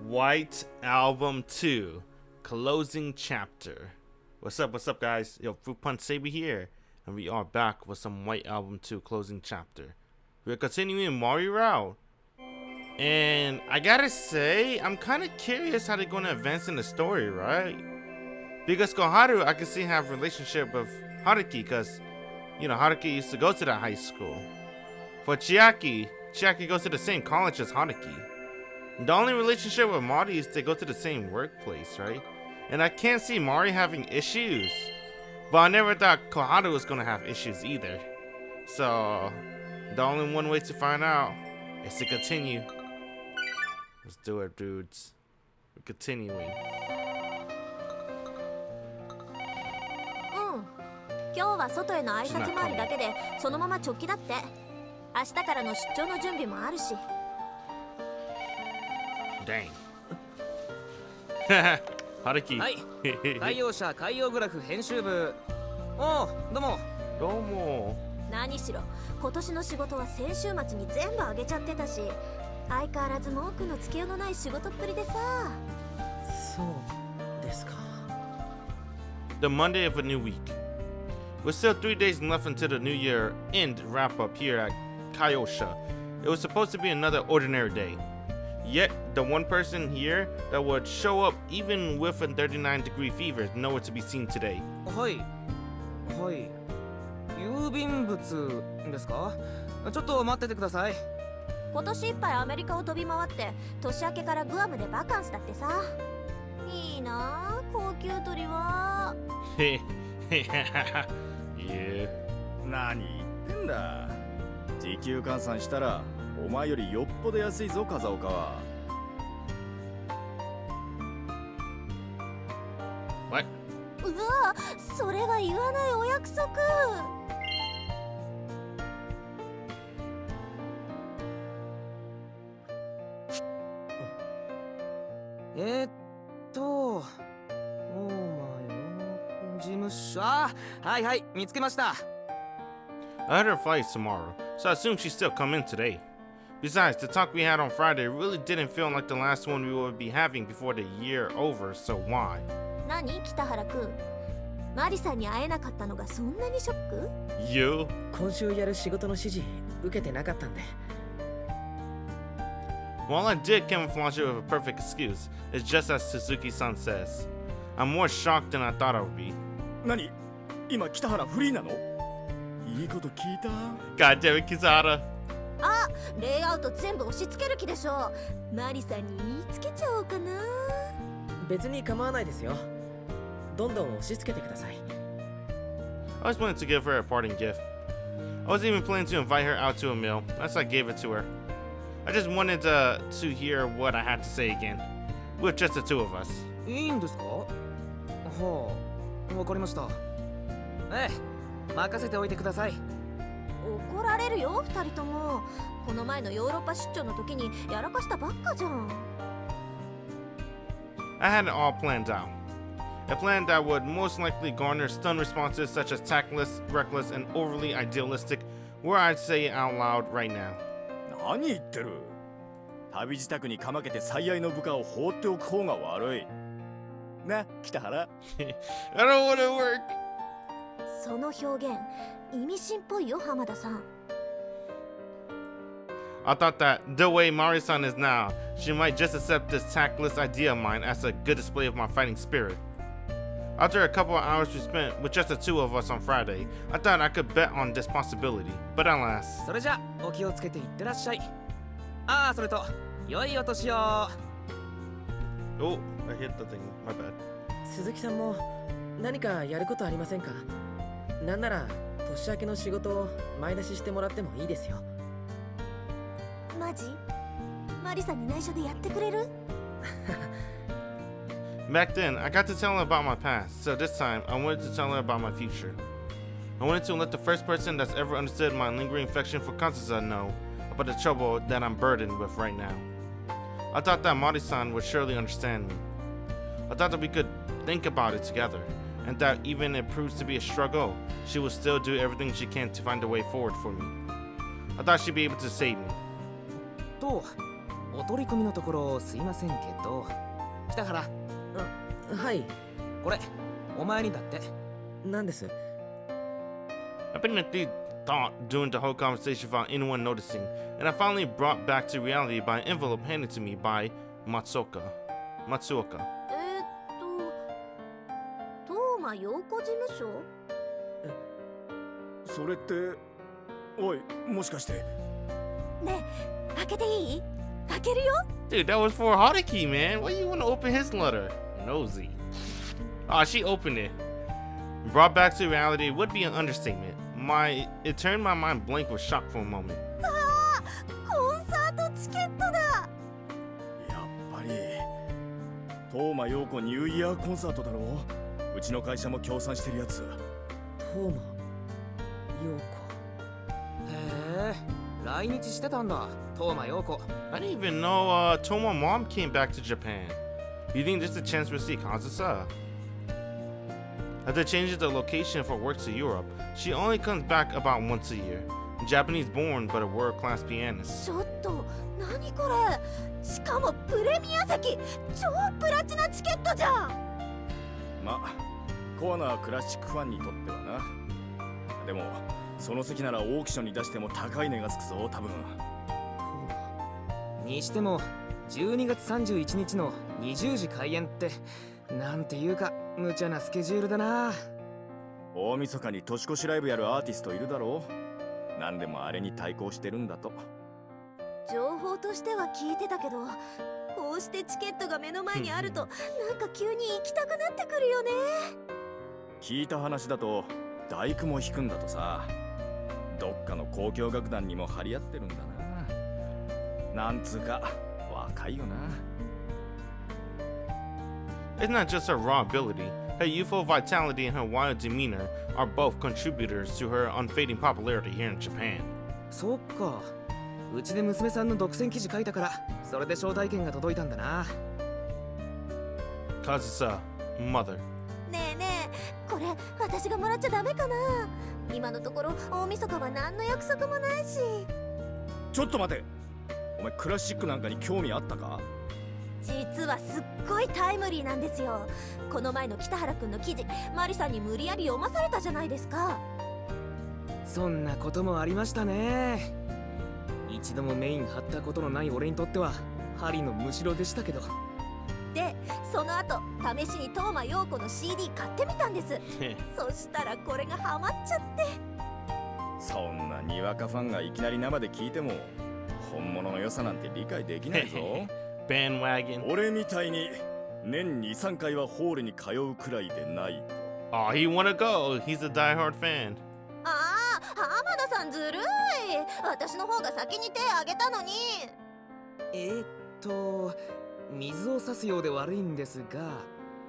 White Album 2 Closing Chapter. What's up guys? Yo, Fruit Punch Saber here, and we are back with some White Album 2 Closing Chapter. We're continuing Mari Route, and I gotta say, I'm kind of curious how they're gonna advance in the story, right? Because Koharu, I can see have a relationship with Haruki, because, you know, Haruki used to go to that high school. For Chiaki goes to the same college as Haruki. The only relationship with Mari is they go to the same workplace, right? And I can't see Mari having issues. But I never thought Koharu was gonna have issues either. So, the only one way to find out is to continue. Let's do it, dudes. We're continuing. 今日は外への挨拶回りだけでそのまま直帰だって。明日からの出張の準備もあるし。Dang. Haruki. はい。海洋社海洋グラフ編集部。おう、どうも。どうも。何しろ今年の仕事は先週末に全部あげちゃってたし、相変わらず文句のつけようのない仕事っぷりでさ。そうですか。The Monday of a new week. With still 3 days left until the New Year end wrap up here at Kaiosha, it was supposed to be another ordinary day. Yet, the one person here that would show up even with a 39-degree fever is nowhere to be seen today. はい。はい。郵便物ですか？ちょっと待っててください。今年いっぱいアメリカを飛び回って年明けからグアムでバカンスだってさ。いいなあ、高級鳥は。へへへ。何言ってんだ。時給換算したらお前よりよっぽど安いぞ、風岡は。What? うわ、それは言わないお約束。お前事務所。はいはい、見つけました。I had her flight tomorrow, so I assume she'd still come in today. Besides, the talk we had on Friday really didn't feel like the last one we would be having before the year over, so why? 何、北原くん。マリさんに会えなかったのがそんなにショック？ You? 今週やる仕事の指示受けてなかったんで。While I did camouflage it with a perfect excuse, it's just as Suzuki-san says. I'm more shocked than I thought I would be. 何？今北原フリーなの？いいこと聞いた。 God damn it, Kizada. あ、レイアウト全部押し付ける気でしょ。マリさんに言いつけちゃおうかな。別に構わないですよ。どんどん押し付けてください。I was planning to give her a parting gift. I was even planning to invite her out to a meal, as I gave it to her. I just wanted to hear what I had to say again, with just the two of us. いいんですか？はあ、わかりました。ええ、任せておいてください。怒られるよ、二人とも。この前のヨーロッパ出張の時にやらかしたばっかじゃん。I had it all planned out. A plan that would most likely garner stunned responses such as tactless, reckless, and overly idealistic, where I'd say it out loud right now. 何言ってる。旅支度にかまけて最愛の部下を放っておく方が悪い。な、北原。I don't want to work. その表現、意味深っぽいよ、浜田さん。I thought that the way Mari-san is now, she might just accept this tactless idea of mine as a good display of my fighting spirit. After a couple of hours we spent with just the two of us on Friday, I thought I could bet on this possibility, but alas. それじゃお気をつけていってらっしゃい。ああ、それと良いお年を。Oh, I hit the thing. My bad. 鈴木さんも何かやることありませんか？なんなら年明けの仕事を前出ししてもらってもいいですよ。マジ？マリさんに内緒でやってくれる？ Back then, I got to tell her about my past, so this time I wanted to tell her about my future. I wanted to let the first person that's ever understood my lingering affection for Kazusa know about the trouble that I'm burdened with right now. I thought that Mari-san would surely understand me. I thought that we could think about it together, and that even if it proves to be a struggle, she will still do everything she can to find a way forward for me. I thought she'd be able to save me. と、お取り込みのところすいませんけど、北原、はい、これお前にだって。何です？ I've been in a deep thought during the whole conversation without anyone noticing, and I finally brought back to reality by an envelope handed to me by Matsuoka. トーマ陽子事務所？それって、おい、もしかして。ねえ、開けていい？開けるよ。 Dude, that was for Haruki, man. Why you want to open his letter? Nosy. Ah, she opened it. Brought back to reality would be an understatement. It turned my mind blank with shock for a moment. ああ、コンサートチケットだ。やっぱり東間陽子ニューイヤーコンサートだろう。うちの会社も協賛してるやつ。トーマ陽へえ、来日してたんだ、東間陽子。I didn't even know Touma mom came back to Japan. You think there's a chance we'll see Kazusa? After changing the location for work to Europe, she only comes back about once a year. Japanese born, but a world-class pianist. ちょっと、何これ？しかもプレミア席、超プラチナチケットじゃん。まあ、コアなクラシックファンにとってはな。でも、その席ならオークションに出しても高い値がつくぞ、多分。にしても12月31日の20時開演ってなんていうか無茶なスケジュールだな。大晦日に年越しライブやるアーティストいるだろう。何でもあれに対抗してるんだと。情報としては聞いてたけど、こうしてチケットが目の前にあるとなんか急に行きたくなってくるよね。聞いた話だと大工も弾くんだとさ。どっかの交響楽団にも張り合ってるんだな。なんつうか若いよな。 It's not just her raw ability. Her youthful vitality and her wild demeanor are both contributors to her unfading popularity here in Japan. そっか、うちで娘さんの独占記事書いたからそれで招待券が届いたんだな。Kazusa, mother. ねえねえ、これ私がもらっちゃダメかな。今のところ大晦日は何の約束もないし。ちょっと待て、お前クラシックなんかに興味あったか？実はすっごいタイムリーなんですよ。この前の北原くんの記事、マリさんに無理やり読まされたじゃないですか。そんなこともありましたね。一度もメイン張ったことのない俺にとっては針のむしろでしたけど。で、その後試しに東間陽子の CD 買ってみたんです。そしたらこれがハマっちゃって。そんなにわかファンがいきなり生で聞いても本物の良さなんて理解できないぞ。Bandwagon. 俺みたいに年2、3回はホールに通うくらいでないと。Oh, he wanna go. He's a diehard fan. ああ、浜田さんずるい。私の方が先に手あげたのに。水を差すようで悪いんですが、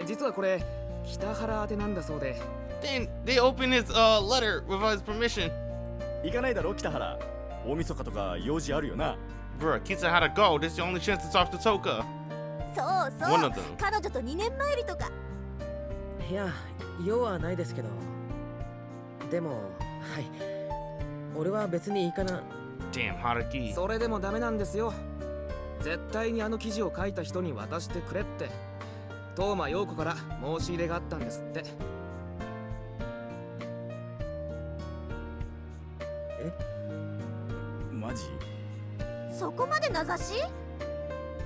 実はこれ北原宛てなんだそうで。Then they opened his letter without his permission. 行かないだろ北原。大晦日とか用事あるよな。Bruh, Kitsa had to go. This is the only chance to talk to Toka. そうそ One う of them. 彼女と2年前りとか。いや、用はないですけど。でも、はい。俺は別にいいかな。Damn, Haruki. それでもダメなんですよ。絶対にあの記事を書いた人に渡してくれって東間陽子から申し入れがあったんですって。マジ？そこまで名指し？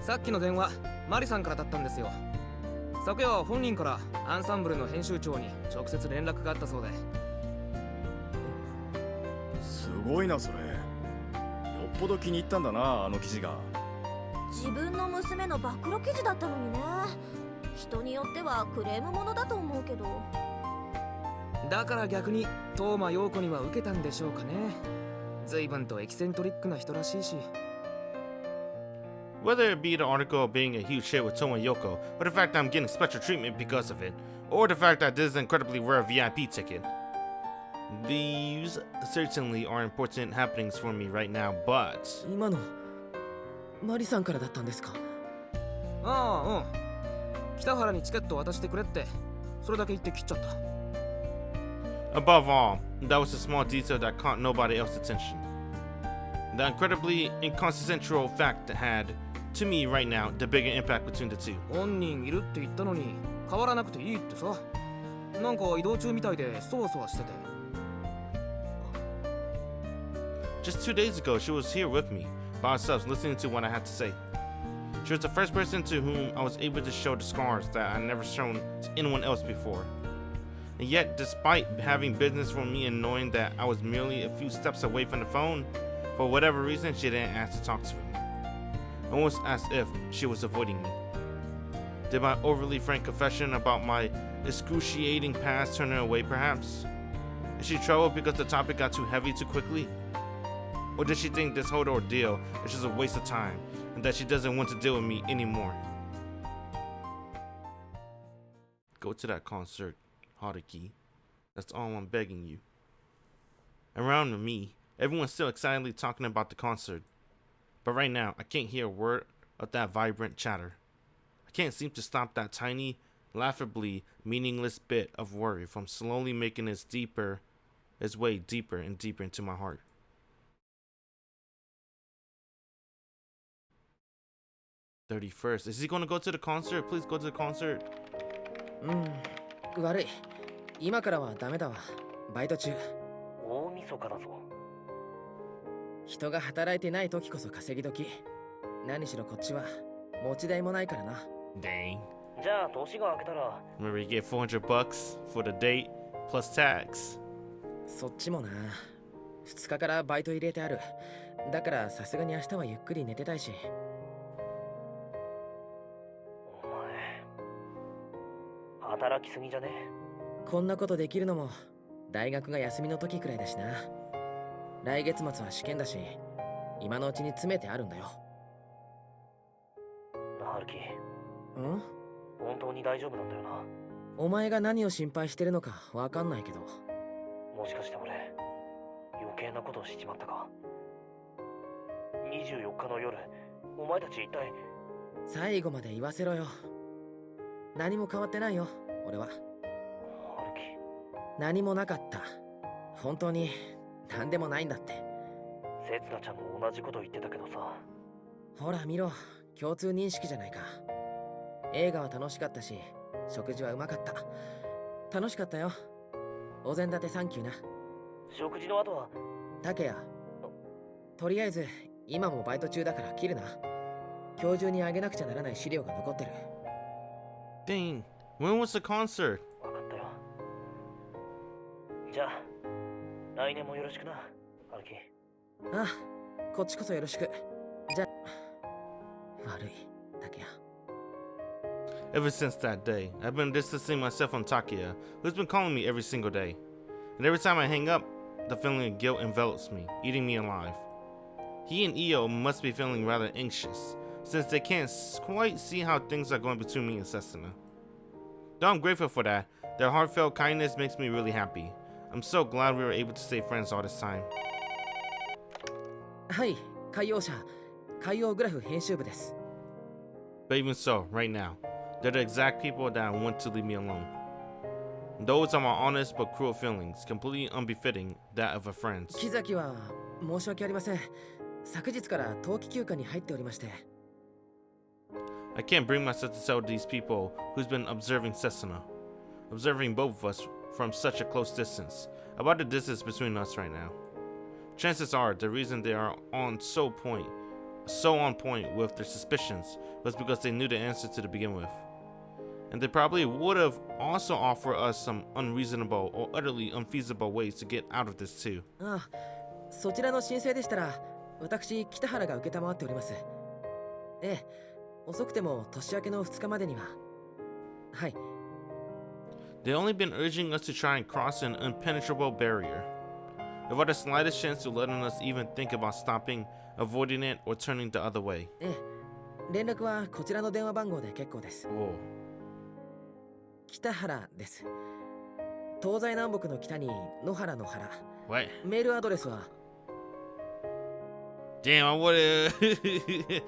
さっきの電話マリさんからだったんですよ。昨夜本人からアンサンブルの編集長に直接連絡があったそうで。すごいなそれ。よっぽど気に入ったんだなあの記事が。自分の娘の暴露記事だったのにね。人によってはクレームものだと思うけど。だから逆に東間陽子には受けたんでしょうかね。随分とエキセントリックな人らしいし。Whether it be the article being a huge hit with Touma Yoko, or the fact that I'm getting special treatment because of it, or the fact that this is an incredibly rare VIP ticket, these certainly are important happenings for me right now, but... 今のマリさんからだったんですか？ああ、うん。北原にチケット渡してくれってそれだけ言って切っちゃった。 Above all, that was a small detail that caught nobody else's attention. The incredibly inconsequential fact had to me right now, the bigger impact between the two. 本人いるって言ったのに変わらなくていいってさ。なんか移動中みたいでそわそわしてて。 Just 2 days ago, she was here with me, by ourselves, listening to what I had to say. She was the first person to whom I was able to show the scars that I never shown to anyone else before. And yet, despite having business from me and knowing that I was merely a few steps away from the phone, for whatever reason, she didn't ask to talk to me. Almost as if she was avoiding me. Did my overly frank confession about my excruciating past turn her away, perhaps? Is she troubled because the topic got too heavy too quickly? Or did she think this whole ordeal is just a waste of time and that she doesn't want to deal with me anymore? Go to that concert, Haruki. That's all I'm begging you. Around me, everyone's still excitedly talking about the concert. But right now, I can't hear a word of that vibrant chatter. I can't seem to stop that tiny, laughably meaningless bit of worry from slowly making its way deeper and deeper into my heart. 31st. Is he gonna go to the concert? Please go to the concert. 悪い。今からはダメだわ。バイト中。大晦日だぞ。人が働いてない時こそ稼ぎ時。何しろこっちは持ち代もないからな。Dang. じゃあ年が明けたら。 Remember, you get $400 for the date plus tax. そっちもな。2日からバイト入れてある。だからさすがに明日はゆっくり寝てたいし。お前、働きすぎじゃね？こんなことできるのも大学が休みの時くらいだしな。来月末は試験だし、今のうちに詰めてあるんだよ。春樹。ん？本当に大丈夫なんだよな。お前が何を心配してるのかわかんないけど。もしかして俺、余計なことをしちまったか。24日の夜、お前たち一体。最後まで言わせろよ。何も変わってないよ、俺は。春樹。何もなかった。本当に何でもないんだって。せつなちゃんも同じこと言ってたけどさ。ほら見ろ、共通認識じゃないか。映画は楽しかったし、食事はうまかった。楽しかったよ。お膳立てサンキューな。食事の後は。竹谷、とりあえず今もバイト中だから切るな。今日中にあげなくちゃならない資料が残ってる。Dang, when was the concert? わかったよ。じゃあ来年もよろしくな、春樹。ああ、こっちこそよろしく。じゃ、悪い、竹谷。Ever since that day, I've been distancing myself from Takia, who's been calling me every single day. And every time I hang up, the feeling of guilt envelops me, eating me alive. He and Io must be feeling rather anxious, since they can't quite see how things are going between me and Setsuna. Though I'm grateful for that, their heartfelt kindness makes me really happy. I'm so glad we were able to stay friends all this time. はい、海洋社、海洋グラフ編集部です。But even so, right now, they're the exact people that I want to leave me alone. Those are my honest but cruel feelings, completely unbefitting that of a friend. 木崎は申し訳ありません。昨日から冬季休暇に入っておりまして。I can't bring myself to tell these people who's been observing Setsuna, observing both of us from such a close distance, about the distance between us right now. Chances are the reason they are so on point with their suspicions was because they knew the answer to begin with. And they probably would have also offered us some unreasonable or utterly unfeasible ways to get out of this too. ああ、そちらの申請でしたら、私北原が受けたまわっております。ええ、遅くても年明けの2日までには。はい。They've only been urging us to try and cross an impenetrable barrier. Without the slightest chance to letting us even think about stopping, avoiding it, or turning the other way. ええ、連絡はこちらの電話番号で結構です。Whoa. 北原です。東西南北の北に野原の原。What? メールアドレスは。Damn, I would've.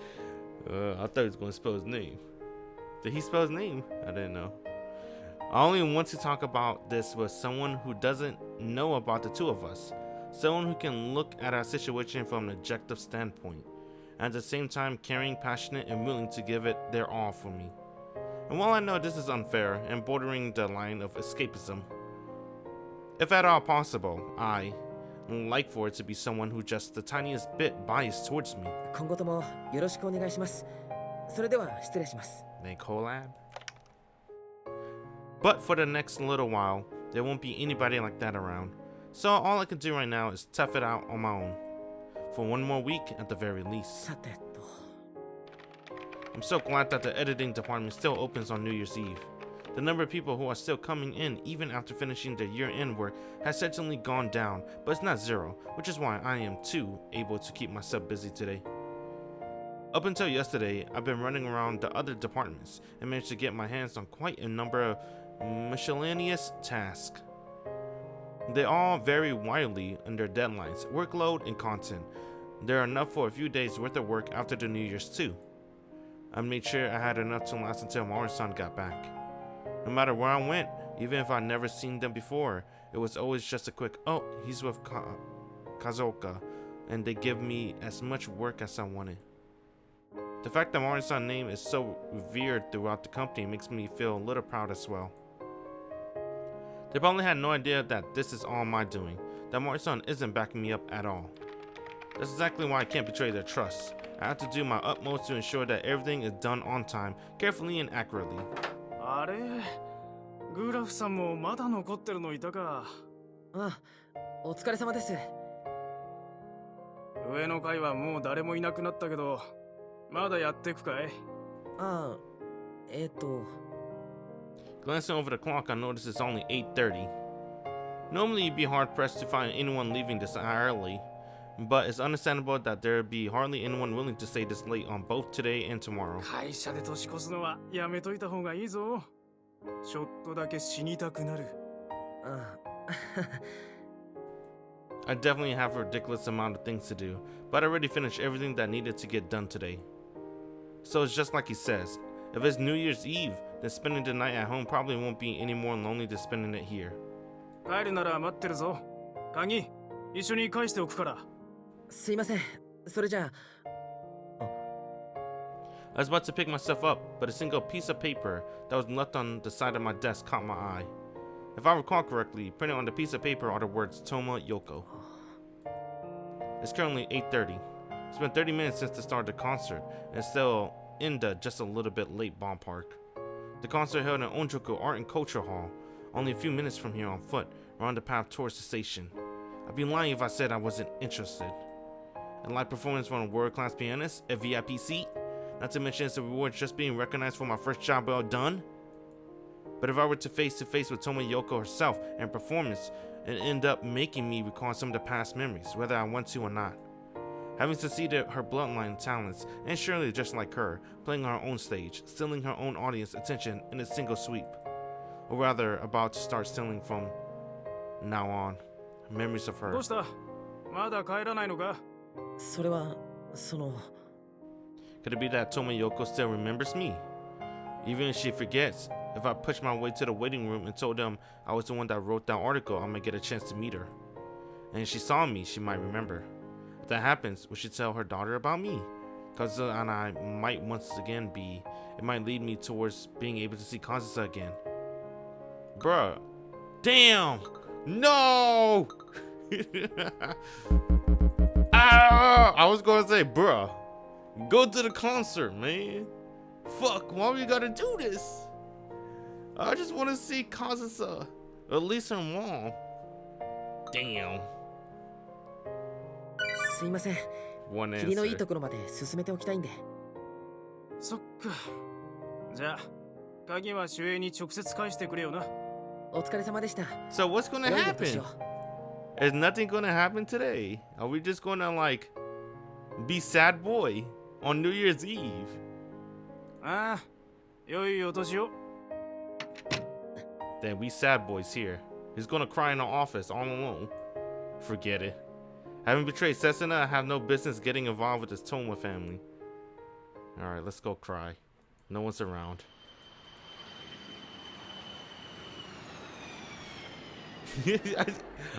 I thought he was gonna spell his name. Did he spell his name? I didn't know. I only want to talk about this with someone who doesn't know about the two of us. Someone who can look at our situation from an objective standpoint and at the same time caring, passionate, and willing to give it their all for me. And while I know this is unfair and bordering the line of escapism, if at all possible, I like for it to be someone who just the tiniest bit biased towards me. 今後ともよろしくお願いします。それでは失礼します。 They collab. But for the next little while, there won't be anybody like that around. So all I can do right now is tough it out on my own. For one more week at the very least. さてと。 I'm so glad that the editing department still opens on New Year's Eve. The number of people who are still coming in even after finishing their year-end work has certainly gone down, but it's not zero, which is why I am too able to keep myself busy today. Up until yesterday, I've been running around the other departments and managed to get my hands on quite a number of miscellaneous tasks. They all vary widely in their deadlines, workload, and content. There are enough for a few days worth of work after the New Year's too. I made sure I had enough to last until Mari-san got back. No matter where I went, even if I'd never seen them before, it was always just a quick, oh, he's with Kazoka, and they give me as much work as I wanted. The fact that Mari-san's name is so revered throughout the company makes me feel a little proud as well. They probably had no idea that this is all my doing, that Mari-san isn't backing me up at all. That's exactly why I can't betray their trust. I have to do my utmost to ensure that everything is done on time, carefully and accurately. あれグラフさんもまだ残ってるのいたか。あ、お疲れ様です。上の階はもう誰もいなくなったけど、まだやってくかい？あ、Glancing over the clock, I notice it's only 8:30. Normally, you'd be hard-pressed to find anyone leaving this early, but it's understandable that there'd be hardly anyone willing to stay this late on both today and tomorrow. 会社で年越すのはやめといた方がいいぞ。ちょっとだけ死にたくなる。あ、I definitely have a ridiculous amount of things to do, but I already finished everything that needed to get done today. So it's just like he says, if it's New Year's Eve, then spending the night at home probably won't be any more lonely than spending it here. 帰るなら待ってるぞ。鍵、一緒に返しておくから。すいません。それじゃあ。 I was about to pick myself up, but a single piece of paper that was left on the side of my desk caught my eye. If I recall correctly, printed on the piece of paper are the words Touma Yoko. It's currently 8:30. It's been 30 minutes since the start of the concert, and it's still in the just a little bit late ballpark. The concert held in Onjoku Art and Culture Hall, only a few minutes from here on foot, around the path towards the station. I'd be lying if I said I wasn't interested. A live performance from a world-class pianist, a VIP seat, not to mention it's a reward just being recognized for my first job well done. But if I were to face-to-face with Touma Yoko herself and performance, it end up making me recall some of the past memories, whether I want to or not. Having succeeded her bloodline talents, and surely just like her, playing her own stage, stealing her own audience attention in a single sweep. Or rather, about to start stealing from now on. Memories of her. どうした？まだ帰らないのか？それは、その。 Could it be that Touma Yoko still remembers me? Even if she forgets, if I pushed my way to the waiting room and told them I was the one that wrote that article, I might get a chance to meet her. And if she saw me, she might remember. If that happens, will she tell her daughter about me? Kazusa and I might once again be. It might lead me towards being able to see Kazusa again. Bruh. Damn! No! I was gonna say, bruh. Go to the concert, man. Fuck, why we gotta do this? I just want to see Kazusa, or at least her mom. Damn. すいません。 One 霧のいい answer. ところまで進めておきたいんで。そっか。じゃあ、鍵は守衛に直接返してくれよな。お疲れ様でした。 So what's gonna 良いお年 happen? を。 Is nothing gonna happen today? Are we just gonna like be sad boy on New Year's Eve? ああ、良いお年を。Then we sad boys here. He's gonna cry in the office all alone. Forget it. Having betrayed Setsuna, I have no business getting involved with this Touma family. Alright, let's go cry. No one's around.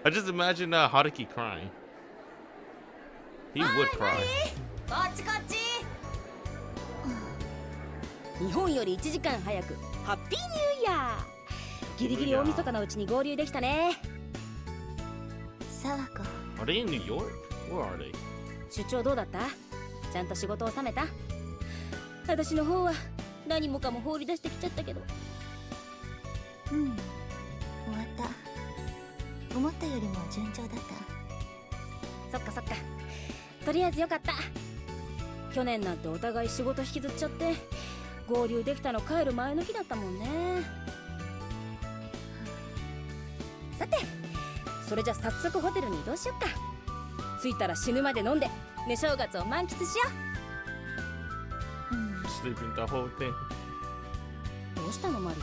I just imagine Haruki crying. He would cry. こっちこっち。日本より1時間早くハッピーニューイヤー。ギリギリ大晦日のうちに合流できたね。沢子 Are they in New York? Where are they? 出張どうだった？ちゃんと仕事を収めた？私の方は何もかも放り出してきちゃったけど。うん終わった思ったよりも順調だった。そっかそっか。とりあえずよかった。去年なんてお互い仕事引きずっちゃって合流できたの帰る前の日だったもんね。さてそれじゃ早速ホテルに移動しよっか。着いたら死ぬまで飲んで寝正月を満喫しよう。 Sleeping the whole thing. どうしたのマリ？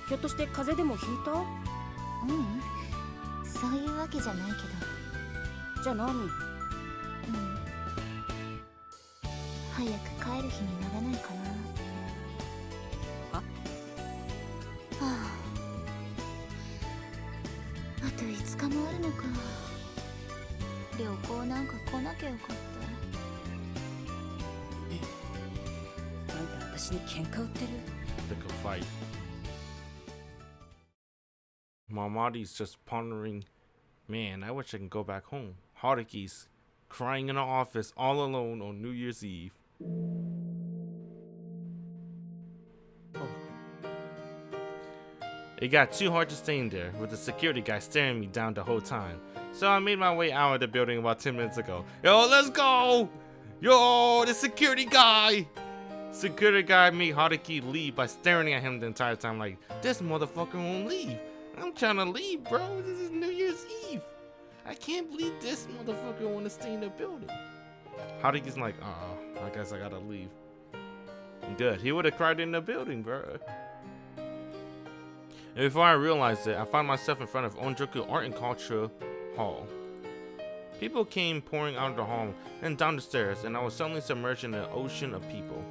ひょっとして風邪でもひいた？そういうわけじゃないけど。じゃあ何？早く帰る日にならないかな。あと5日もあるのか。旅行なんか来なきゃよかった。あんた私に喧嘩売ってる。 They could fight. Mamadi's just pondering, man, I wish I can go back home. Haruki's crying in the office all alone on New Year's Eve. It got too hard to stay in there with the security guy staring me down the whole time. So I made my way out of the building about 10 minutes ago. Yo, let's go! Yo, the security guy! Security guy made Haruki leave by staring at him the entire time like, this motherfucker won't leave. I'm trying to leave, bro. This is New Year's Eve. I can't believe this motherfucker want to stay in the building. Haruki's like, I guess I gotta leave. Good. He would have cried in the building, bro. And before I realized it, I found myself in front of Onjoku Art and Culture Hall. People came pouring out of the hall and down the stairs, and I was suddenly submerged in an ocean of people.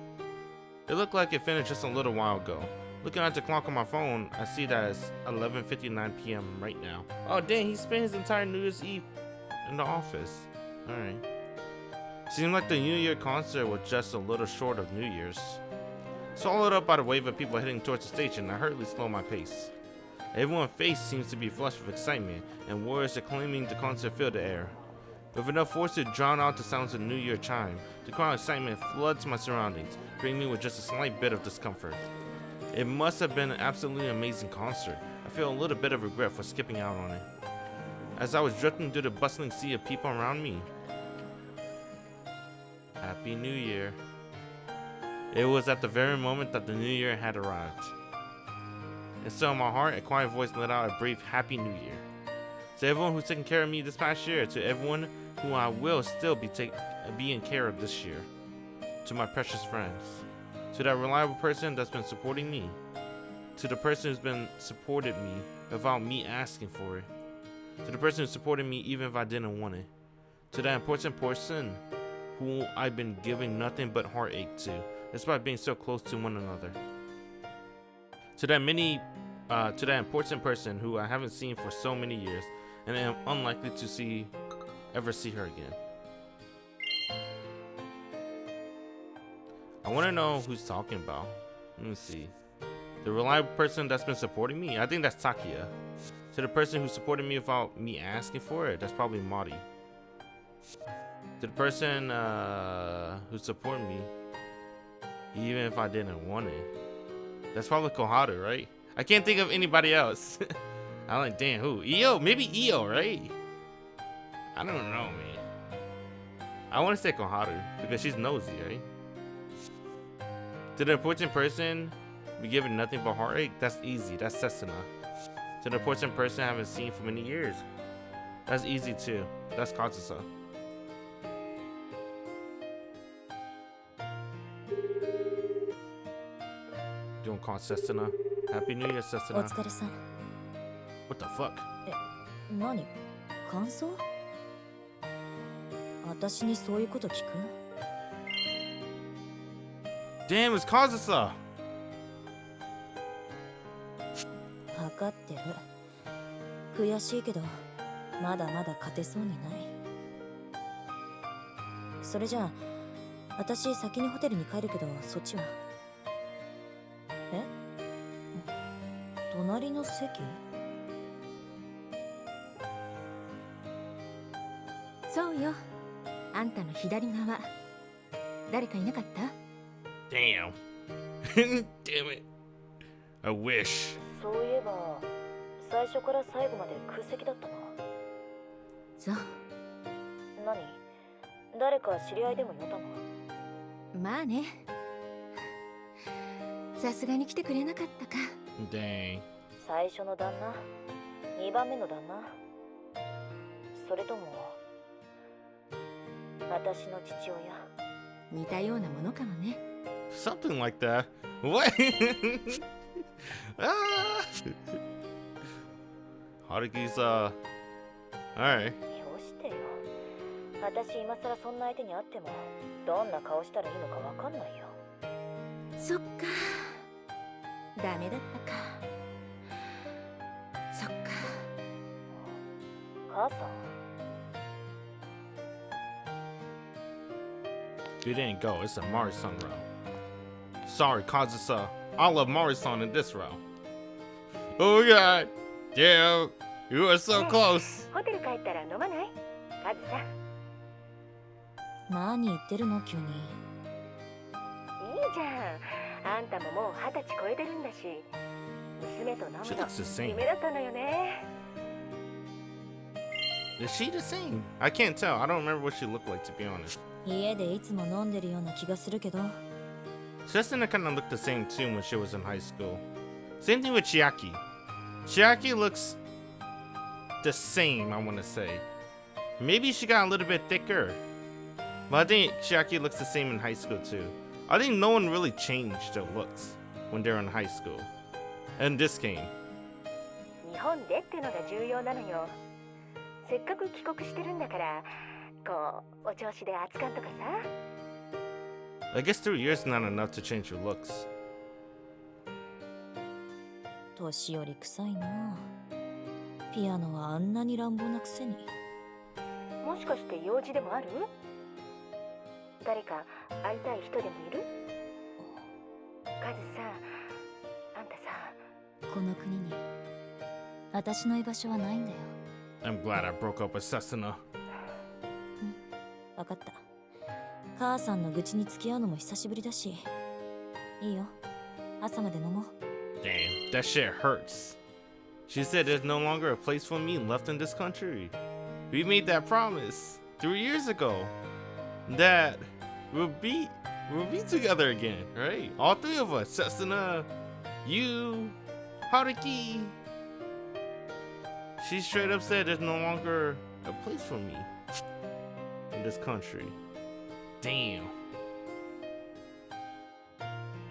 It looked like it finished just a little while ago. Looking at the clock on my phone, I see that it's 11:59 p.m. right now. Oh dang, he spent his entire New Year's Eve in the office. Alright. Seemed like the New Year concert was just a little short of New Year's. Swallowed up by the wave of people heading towards the station, I hurriedly slowed my pace. Everyone's face seems to be flushed with excitement, and words acclaiming the concert filled the air. With enough force to drown out the sounds of the New Year chime, the crowd of excitement floods my surroundings, greeting me with just a slight bit of discomfort. It must have been an absolutely amazing concert. I feel a little bit of regret for skipping out on it. As I was drifting through the bustling sea of people around me. Happy New Year. It was at the very moment that the New Year had arrived. And so in my heart, a quiet voice let out a brief Happy New Year. To everyone who's taken care of me this past year, to everyone who I will still be in care of this year. To my precious friends. To that reliable person that's been supporting me. To the person who's been supported me without me asking for it. To the person who supported me even if I didn't want it. To that important person who I've been giving nothing but heartache to, despite being so close to one another. To that important person who I haven't seen for so many years and am unlikely to ever see her again. I want to know who's talking about. Let me see. The reliable person that's been supporting me? I think that's Takia. To the person who supported me without me asking for it? That's probably Mari. To the person who supported me even if I didn't want it? That's probably Koharu, right? I can't think of anybody else. I'm like, damn, who? Io? Maybe Io, right? I don't know, man. I want to say Koharu because she's nosy, right? To the important person be given nothing but heartache? That's easy. That's Setsuna. To the important person I haven't seen for many years? That's easy too. That's Kazusa. You want to call Setsuna? Happy New Year, お Setsuna. 疲れさん。 What the fuck? 何？感想？私にそういうこと聞く？ Damn, it's Kazusa! 分かってる。悔しいけど、まだまだ勝てそうにない。それじゃあ、私先にホテルに帰るけど、そっちは？え？隣の席？そうよ。あんたの左側。誰かいなかった？ Damn. Damn it. I wish. そういえば最初から最後まで空席だったな。そう。何？誰か知り合いでもいたの？まあね。さすがに来てくれなかったか。Dang. 最初の旦那、2番目の旦那、それとも私の父親。似たようなものかもね。Something like that. What? Ah. Haruki's alright. よしてよ。私今更そんな相手に会ってもどんな顔したらいいのかわかんないよ。そっか。ダメだったか。そっか。母さん。You didn't go. It's a Mari-san route. Sorry, Kazusa. I love Mari-san in this route. Oh god. Damn. You are so close. ホテル帰ったら飲まない？カズさん。何言ってるの急に。いいじゃん。あんたももう20歳超えてるんだし、娘と飲む She の looks the same. 夢だったのよね。Is she the same? I can't tell. I don't remember what she looked like, to be honest. 家でいつも飲んでるような気がするけど。Setsuna kind of looked the same too when she was in high school. Same thing with Chiaki. Chiaki looks the same, I want to say. Maybe she got a little bit thicker. But I think Chiaki looks the same in high school too. I think no one really changed their looks when they're in high school. In this game. 日本でってのが重要なのよ。せっかく帰国してるんだから、こうお調子で熱燗とかさ。I guess 3 years is not enough to change your looks. 年寄り臭いな。ピアノはあんなに乱暴なくせに。もしかして用事でもある？誰か会いたい人でもいる？カズさ、あんたさ。この国に私の居場所はないんだよ。I'm glad I broke up with Setsuna. わかった。母さんの愚痴に付き合うのも久しぶりだし。いいよ。朝まで飲もう。Damn, that shit hurts. She said there's no longer a place for me left in this country. We made that promise 3 years ago that we'll be together again, right? All 3 of us, Setsuna, you, Haruki. She straight up said there's no longer a place for me in this country. Damn.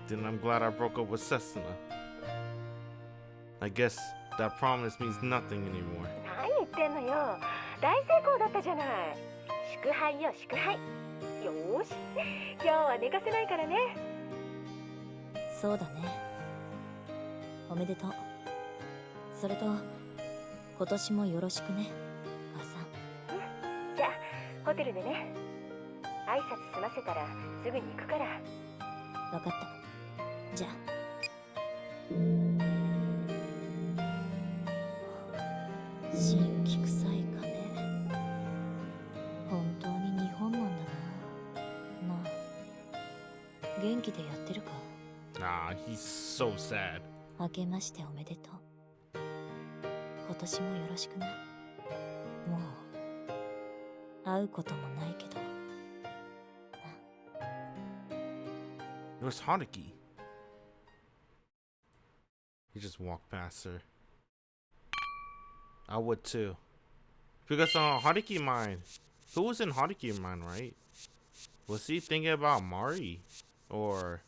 Then I'm glad I broke up with Setsuna. I guess that promise means nothing anymore. 何言ってんのよ。大成功だったじゃない。祝杯よ、祝杯。よーし。今日は寝かせないからね。そうだね。おめでとう。それと今年もよろしくね、母さん。じゃあホテルでね。挨拶済ませたらすぐに行くから。わかった。じゃあ。新規臭い金。本当に日本なんだな。なあ、元気でやってるか？ Nah, he's so sad. 明けましておめでとう。今年もよろしくな。もう会うこともないけど。Where's Haruki? He just walked past her. I would too. Because Haruki mind. Who was in Haruki mind, right? Was he thinking about Mari? Or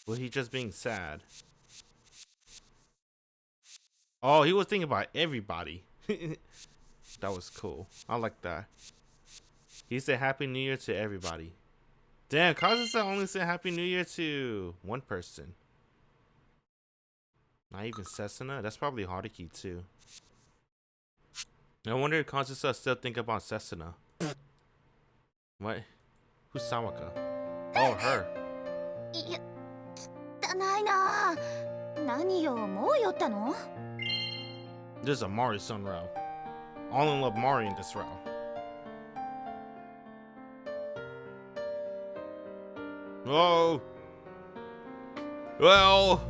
was he just being sad? Oh, he was thinking about everybody. That was cool. I like that. He said Happy New Year to everybody. Damn, Kazusa only said Happy New Year to one person. Not even Setsuna? That's probably Haruki too. I wonder if Kazusa still think about Setsuna. What? Who's Sawaka? Oh, her. いや、汚いな。何よ、もう酔ったの？ There's a Mari son route. All in love Mari in this route. Oh. Well.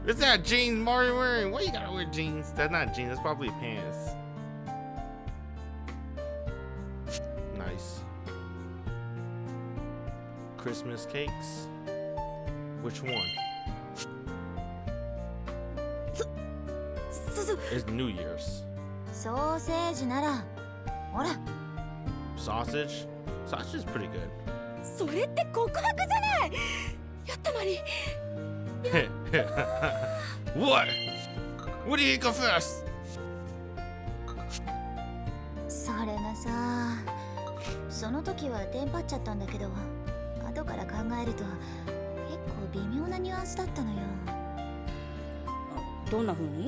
Is that jeans Mari wearing? Why you gotta wear jeans? That's not jeans, that's probably pants. Nice. Christmas cakes? Which one? It's New Year's. ソーセージなら、ほら。 Sausage? Sausage is pretty good. それって告白じゃない。やったマリ。What? What do you go first? それがさ、その時はテンパっちゃったんだけど、後から考えると結構微妙なニュアンスだったのよ。どんな風に？い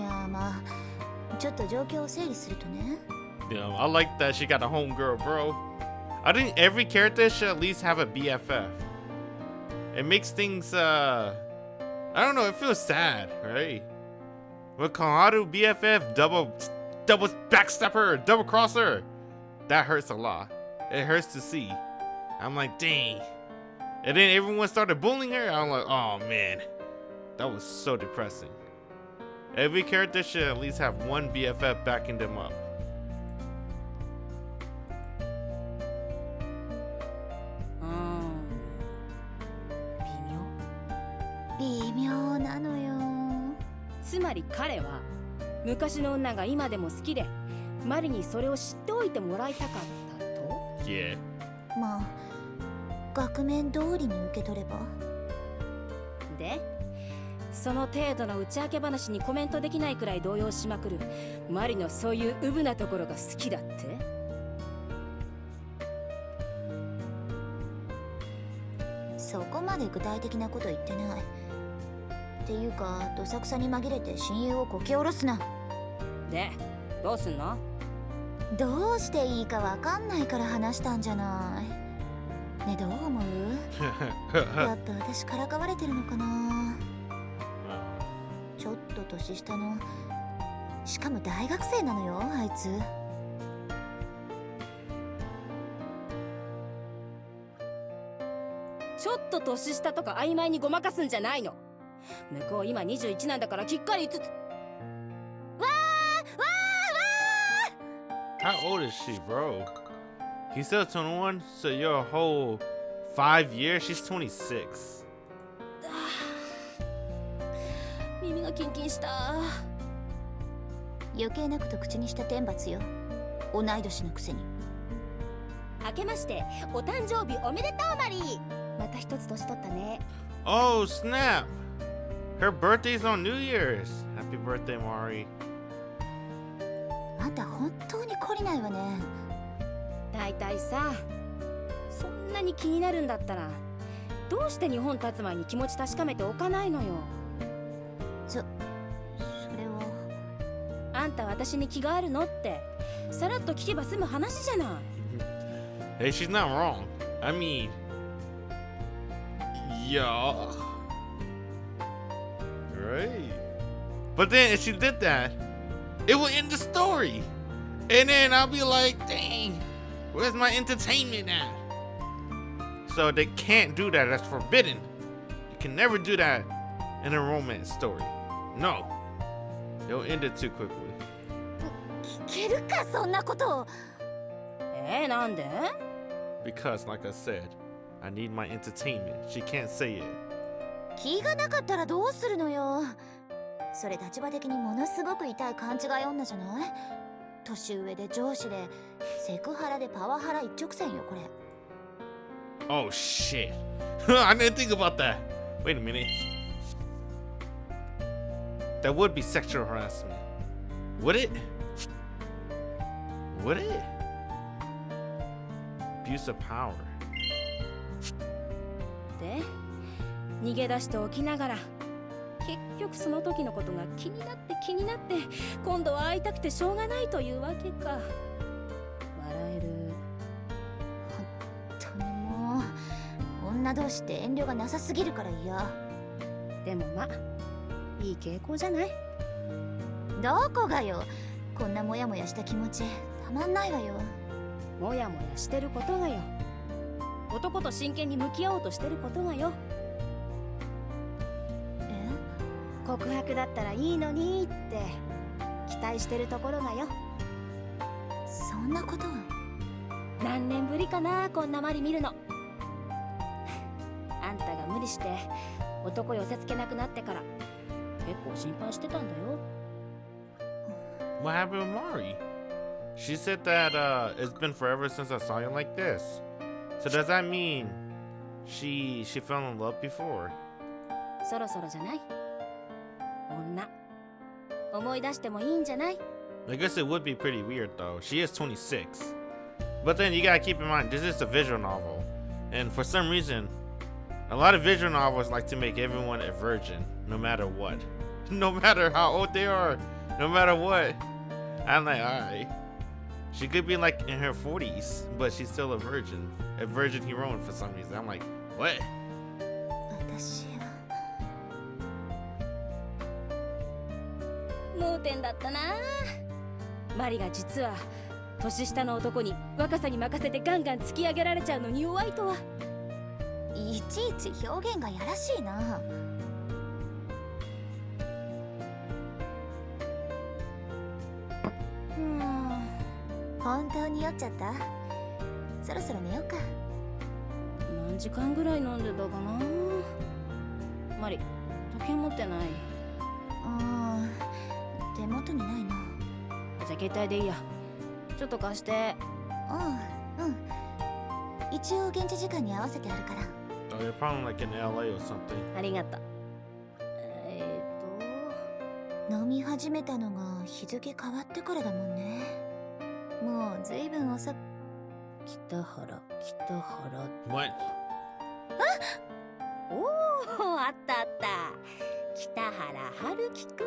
や、まあちょっと状況を整理するとね。Yeah, I like that she got a homegirl, bro. I think every character should at least have a BFF. It makes things, I don't know, it feels sad, right? With Koharu, BFF, double backstep her, double cross her. That hurts a lot. It hurts to see. I'm like, dang. And then everyone started bullying her. I'm like, oh man, that was so depressing. Every character should at least have one BFF backing them up. 微妙なのよ。つまり彼は昔の女が今でも好きで、マリにそれを知っておいてもらいたかったと。Yeah. まあ額面通りに受け取れば。で、その程度の打ち明け話にコメントできないくらい動揺しまくるマリのそういうウブなところが好きだって。そこまで具体的なこと言ってない。っていうか、どさくさに紛れて親友をこき下ろすな。で、どうすんの？どうしていいかわかんないから話したんじゃない。ね、どう思う？やっぱ私からかわれてるのかな。ちょっと年下の、しかも大学生なのよ、あいつ。ちょっと年下とか曖昧にごまかすんじゃないの。向こう今21なんだからきっかり5つ。わHow old is she, bro? He's still 21, so you're a whole 5 years. She's 26. 耳がキンキンした。余計なこと口にした天罰よ。同い年のくせに。明けましてお誕生日おめでとうマリー。また一つ年取ったね。Oh, snap! Her birthday's on New Year's. Happy birthday, Mari. あんた本当に懲りないわね。だいたいさ、そんなに気になるんだったらどうして日本立つ前に気持ち確かめておかないのよ。それは。あんた私に気があるのってさらっと聞けば済む話じゃない。Hey, she's not wrong. I mean, yeah. Right. But then if she did that, it will end the story. And then I'll be like, dang, where's my entertainment at? So they can't do that. That's forbidden. You can never do that in a romance story. No. They'll end it too quickly. 聞けるか、そんなこと。なんで？ Because, like I said, I need my entertainment. She can't say it. 気がなかったらどうするのよ。それ立場的にものすごく痛い勘違い女じゃない？年上で上司でセクハラでパワハラ一直線よこれ。Oh shit. I didn't think about that. Wait a minute. That would be sexual harassment. Would it? Would it? Abuse of power. で、逃げ出しておきながら結局その時のことが気になって今度は会いたくてしょうがないというわけか。笑える。本当にもう女同士って遠慮がなさすぎるから嫌。でもまあいい傾向じゃない？どこがよ。こんなモヤモヤした気持ちたまんないわよ。モヤモヤしてることがよ。男と真剣に向き合おうとしてることがよ。え？告白だったらいいのにって期待してるところがよ。そんなことは。何年ぶりかな、こんなマリ見るの。あんたが無理して男寄せつけなくなってから結構心配してたんだよ。What happened with Mari? She said that it's been forever since I saw you like this. So does that mean she fell in love before? そろそろじゃない？女思い出してもいいんじゃない？ I guess it would be pretty weird though. She is 26. But then you gotta keep in mind, this is a visual novel. And for some reason, a lot of visual novels like to make everyone a virgin, no matter what. No matter how old they are, no matter what. I'm like, alright. She could be like in her 40s, but she's still a virgin heroine for some reason. I'm like, what? 私は盲点だったな。マリが実は年下の男に若さに任せてガンガン突き上げられちゃうのに弱いとは。いちいち表現がやらしいな。本当に酔っちゃった？そろそろ寝ようか。何時間ぐらい飲んでたかな。マリ、時計持ってない？手元にないな。じゃあ携帯でいいや。ちょっと貸して。うん。一応現地時間に合わせてあるから。Oh, you're probably like in LA or something. ありがとう。飲み始めたのが日付変わってからだもんね。もうずいぶん遅く。北原。What? おお、あったあった。北原春樹くん。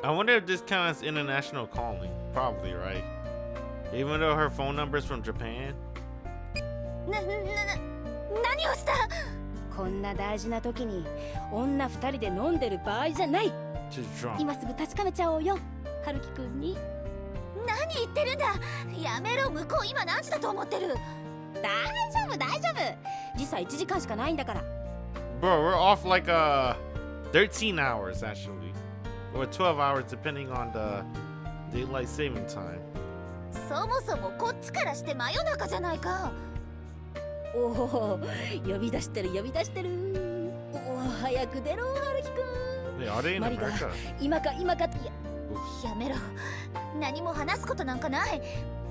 I wonder if this counts as international calling. Probably, right? Even though her phone number is from Japan? 何をした？こんな大事な時に女二人で飲んでる場合じゃない。 She's drunk. 今すぐ確かめちゃおうよ、春樹くんに。何言ってるんだ。やめろ。向こう今何時だと思ってる？大丈夫。時差1時間しかないんだから。 Bro, we're off like 13 hours actually. Or 12 hours depending on the daylight saving time. そもそもこっちからして真夜中じゃないか。おお、呼び出してる。おお、早く出ろ春樹くん。 Wait, are they in マリが America? 今かやめろ。何も話すことなんかない。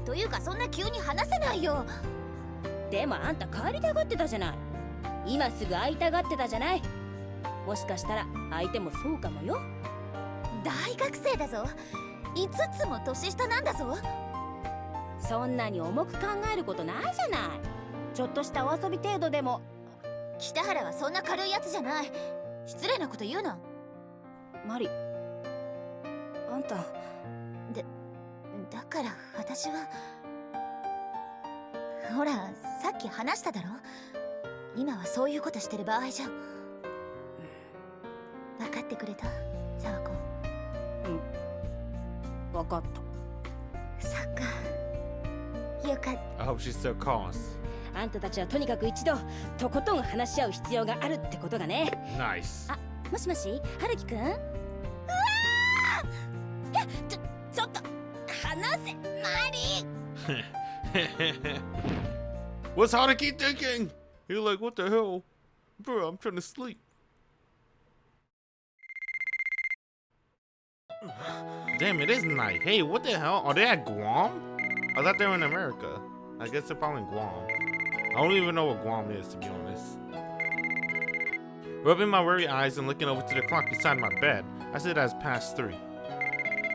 というかそんな急に話せないよ。でもあんた帰りたがってたじゃない。今すぐ会いたがってたじゃない。もしかしたら相手もそうかもよ。大学生だぞ。5つも年下なんだぞ。そんなに重く考えることないじゃない。ちょっとしたお遊び程度でも。北原はそんな軽いやつじゃない。失礼なこと言うな。マリ、あんただから私はほら、さっき話しただろ。今はそういうことしてる場合じゃ。分かってくれた？サワコ。分かった。そっか、よかった。 I hope she still calls. あんたたちはとにかく一度とことん話し合う必要があるってことがね。 Nice. あ、もしもし、春樹くん。うわー！いや、ちょっと話せ、マリ。What's Haruki thinking? You're like, what the hell? Bro, I'm trying to sleep. Damn, it is night. Hey, what the hell? Are they at Guam? I thought they were in America. I guess they're probably in Guam. I don't even know what Guam is, to be honest. Rubbing my weary eyes and looking over to the clock beside my bed, I see that it's past 3.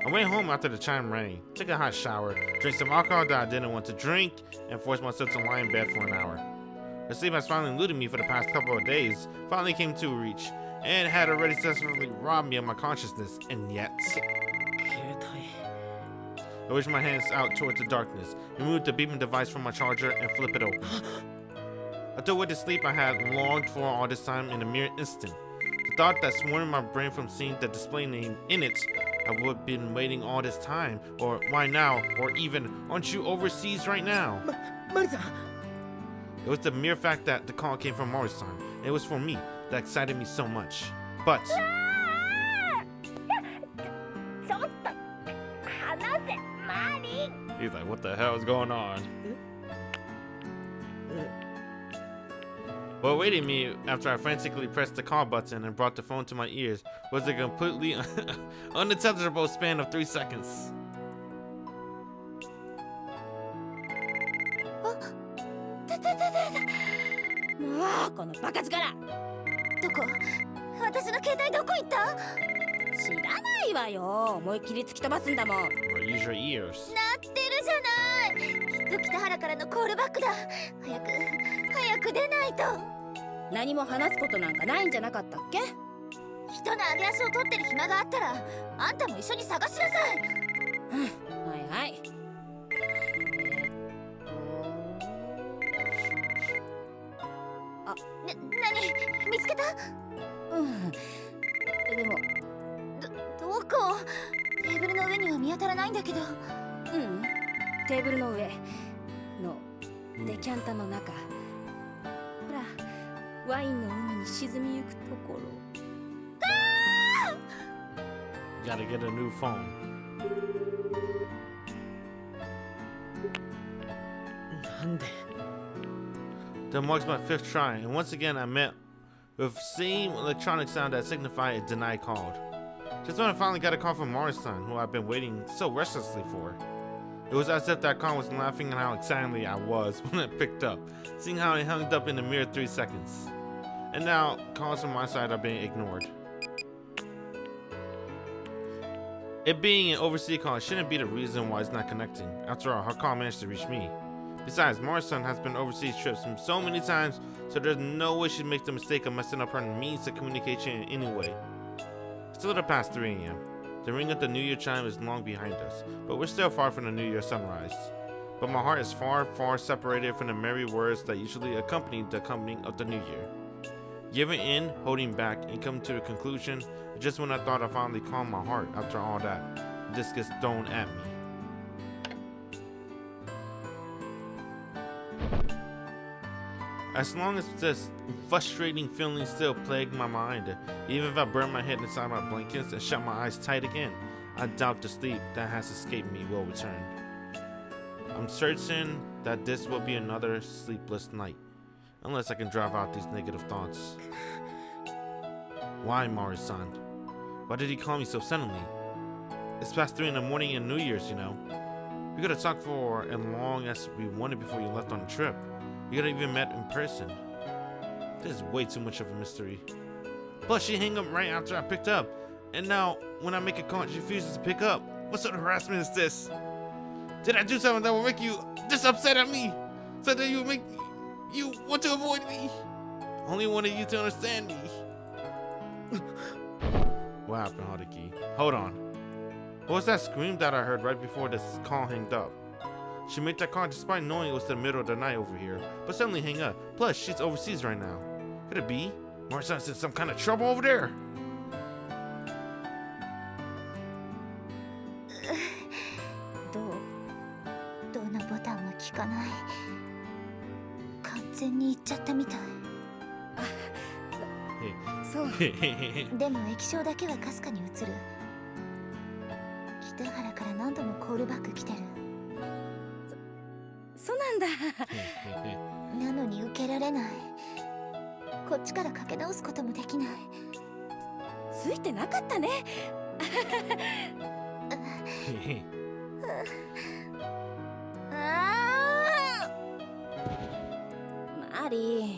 I went home after the chime rang, took a hot shower, drank some alcohol that I didn't want to drink, and forced myself to lie in bed for an hour. The sleep has finally eluded me for the past couple of days, finally came to reach, and had already successfully robbed me of my consciousness, and yet... 携帯 I reach my hands out towards the darkness, remove the beeping device from my charger, and flip it open. After with the sleep I had longed for all this time in a mere instant. The thought that swarmed my brain from seeing the display name in it, I would have been waiting all this time, or why now, or even, aren't you overseas right now? マリさん It was the mere fact that the call came from Mari-san, and it was for me, that excited me so much. But... ちょっと話せマリ。 He's like, what the hell is going on? What awaited me after I frantically pressed the call button and brought the phone to my ears was a completely unintelligible span of 3 seconds. もうこのバカ力。どこ？私の携帯どこ行った？知らないわよ。思いっきり突き飛ばすんだもん。 Or use your ears. 鳴ってるじゃない。きっと北原からのコールバックだ。早く出ないと。何も話すことなんかないんじゃなかったっけ？人の上げ足を取ってる暇があったら、あんたも一緒に探しなさい。はいはい。何？見つけた？うん。でも、どこ？テーブルの上には見当たらないんだけど。テーブルの上のデキャンタの中。ほら、ワインの海に沈みゆくところ。Gotta get a new phone. なんで That marks my 5th try, and once again I met with same electronic sound that signified a denied call. Just when I finally got a call from Mari-san, who I've been waiting so restlessly for. It was as if that call was laughing at how excitedly I was when it picked up, seeing how it hung up in a mere 3 seconds. And now, calls from my side are being ignored. It being an overseas call shouldn't be the reason why it's not connecting. After all, her call managed to reach me. Besides, Mari-san has been overseas trips so many times, so there's no way she'd make the mistake of messing up her means of communication in any way. It's a little past 3 a.m. The ring of the New Year chime is long behind us, but we're still far from the New Year sunrise. But my heart is far, far separated from the merry words that usually accompany the coming of the New Year. Giving in, holding back, and coming to a conclusion, just when I thought I finally calmed my heart after all that, this gets thrown at me. As long as this frustrating feeling still plagued my mind, even if I burned my head inside my blankets and shut my eyes tight again, I doubt the sleep that has escaped me will return. I'm certain that this will be another sleepless night, unless I can drive out these negative thoughts. Why, Mari-san? Why did he call me so suddenly? It's past 3 in the morning and New Year's, you know. We could have talked for as long as we wanted before you left on the trip. We could have even met in person. This is way too much of a mystery. Plus, she hung up right after I picked up. And now, when I make a call, she refuses to pick up. What sort of harassment is this? Did I do something that will make you this upset at me? So that you make you want to avoid me? Only wanted you to understand me. What happened, Haruki? Hold on. What was that scream that I heard right before this call hanged up? She made that call despite knowing it was the middle of the night over here, but suddenly hang up. Plus, she's overseas right now. Could it be? Mari-san's in some kind of trouble over there? どのボタンも効かない。完全にいっちゃったみたい。そう。でも液晶だけはかすかに映る。北原から何度もコールバック来てる。そうなんだ。なのに受けられない。こっちからかけ直すこともできない。ついてなかったね。マリー。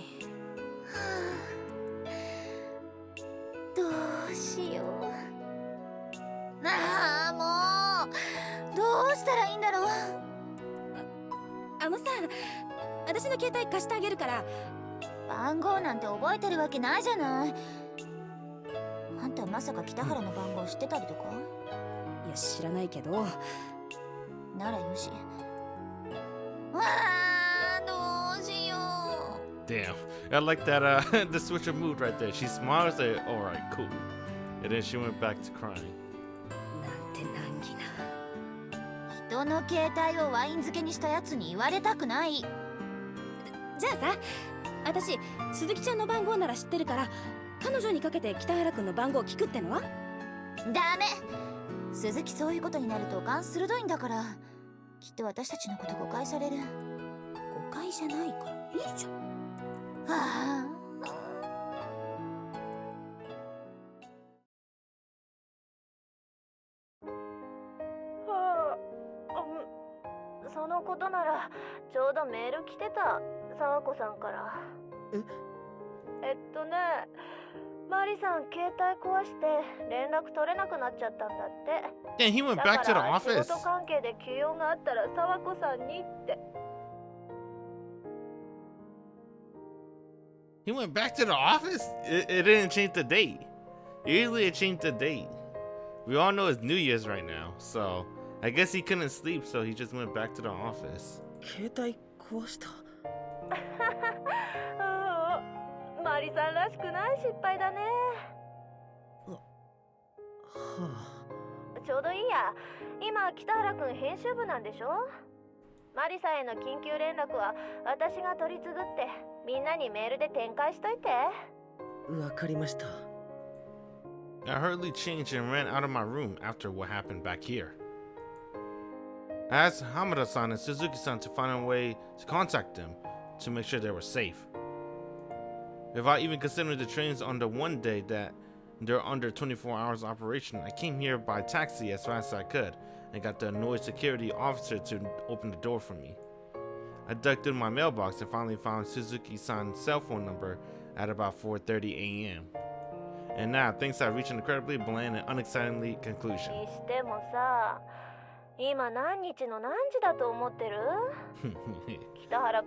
どうしよう。ああ、もうどうしたらいいんだろう。あのさ、私の携帯貸してあげるから。番号なんて覚えてるわけないじゃない。あんたまさか北原の番号知ってたりとか？いや知らないけど。ならよし。わあ、どうしよう。 Damn, I like that the switch of mood right there. She smiles like, all right, cool, and then she went back to crying. なんて難儀な。人の携帯をワイン漬けにしたやつに言われたくない。じゃあさ、私鈴木ちゃんの番号なら知ってるから、彼女にかけて北原くんの番号を聞くってのは？ダメ。鈴木そういうことになると勘鋭いんだから、きっと私たちのこと誤解される。誤解じゃないからいいじゃん。はあ。そのことならちょうどメール来てた、沢子さんから。マリさん携帯壊して連絡取れなくなっちゃったんだって。Damn, he went back to the だから office. 仕事関係で急用があったら沢子さんにって。He went back to the office? It didn't change the date. Usually it changed the date. We all know it's New Year's right now, so I guess he couldn't sleep, so he just went back to the office. 携帯壊した。マリさんらしくない失敗だね。はあ。ちょうどいいや。今北原くん編集部なんでしょ？マリさんへの緊急連絡は私が取り次ぐってみんなにメールで展開しといて。わかりました。I hurriedly changed and ran out of my room after what happened back here. I asked Hamada-san and Suzuki-san to find a way to contact them to make sure they were safe. If I even considered the trains on the one day that they're under 24 hours operation, I came here by taxi as fast as I could and got the annoyed security officer to open the door for me. I dug through my mailbox and finally found Suzuki-san's cell phone number at about 4:30 a.m. And now things have reached an incredibly bland and unexciting conclusion. にしてもさ、今何日の何時だと思ってる？北原く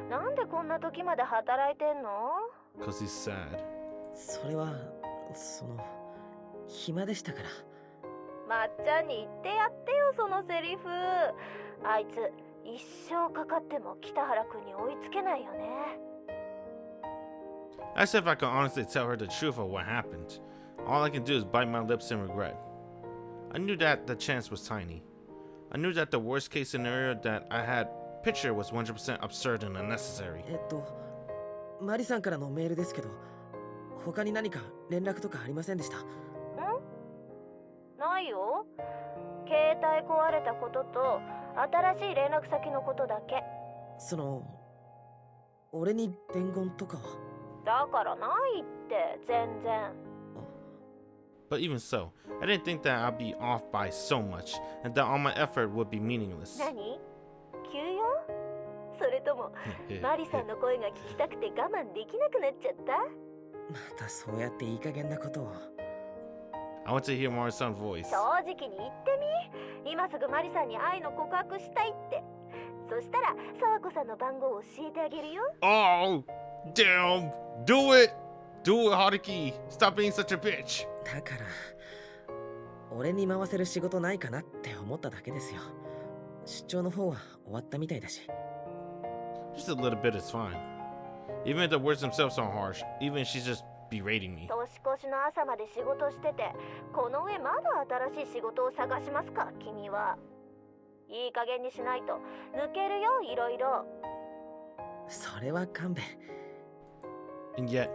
ん、なんでこんな時まで働いてんの？ Cause he's sad. それは暇でしたから。まっちゃんに言ってやってよ、そのセリフ。あいつ一生かかっても北原くんに追いつけないよね。As if I could honestly tell her the truth of what happened. All I can do is bite my lips in regret. I knew that the chance was tiny. I knew that the worst case scenario that I had pictured was 100% absurd and unnecessary. マリさんからのメールですけど、他に何か連絡とかありませんでした？ないよ。携帯壊れたことと新しい連絡先のことだけ。俺に伝言とかは？だからないって全然。But even so, I didn't think that I'd be off by so much, and that all my effort would be meaningless. 何？急用？それともマリさんの声が聞きたくて我慢できなくなっちゃった？またそうやっていい加減なことを。I want to hear Mari-san's voice. 正直に言ってみ。今すぐマリさんに愛の告白したいって。そしたら沢子さんの番号を教えてあげるよ。Oh, damn! Do it! Do it, Haruki! Stop being such a bitch! だから俺に回せる仕事ないかなって思っただけですよ。出張の方は終わったみたいだし。Just a little bit is fine. Even if the words themselves are harsh, even if she's just berating me. 年越しの朝まで仕事してて、この上まだ新しい仕事を探しますか、君は。いい加減にしないと抜けるよ、いろいろ。それは勘弁。And yet,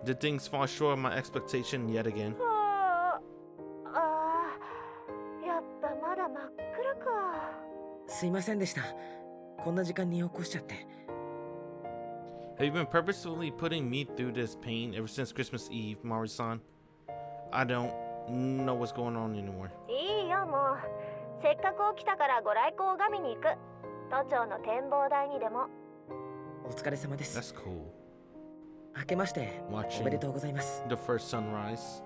did things fall short of my expectation yet again? やっぱまだ真っ暗か。すいませんでした。こんな時間に起こしちゃって。Have you been purposefully putting me through this pain ever since Christmas Eve, Mari-san? I don't know what's going on anymore. いいよ、もう。せっかく起きたからご来光を拝みに行く。都庁の展望台にでも。お疲れ様です。 That's cool. 明けましておめでとうございます。 The first sunrise.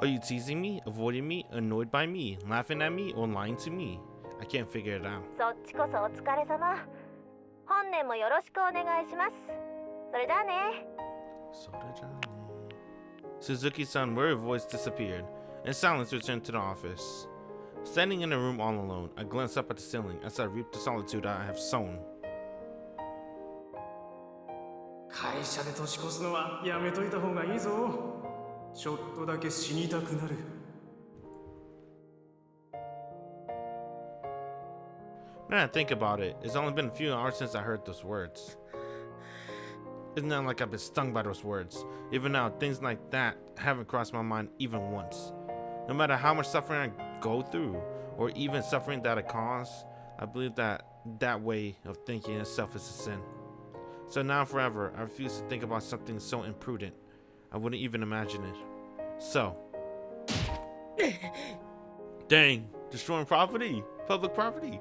Are you teasing me, avoiding me, annoyed by me, laughing at me, or lying to me? I can't figure it out. そっちこそお疲れ様。本年もよろしくお願いします。それじゃあね。それじゃあね。Suzuki's unworried voice disappeared, and silence returned to the office. Standing in the room all alone, I glanced up at the ceiling as I reaped the solitude I have sown. 会社で年越すのはやめといた方がいいぞ。ちょっとだけ死にたくなる。Now that I think about it, it's only been a few hours since I heard those words. It's not like I've been stung by those words. Even now, things like that haven't crossed my mind even once. No matter how much suffering I go through, or even suffering that I cause, I believe that that way of thinking itself is a sin. So now and forever, I refuse to think about something so imprudent. I wouldn't even imagine it. So. Dang, destroying property, public property.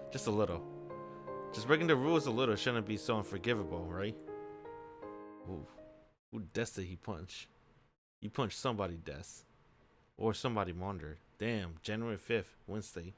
Just a little. Just breaking the rules a little shouldn't be so unforgivable, right? Ooh. Who death did he punch? He punched somebody death. Or somebody wandered. Damn, January 5th, Wednesday.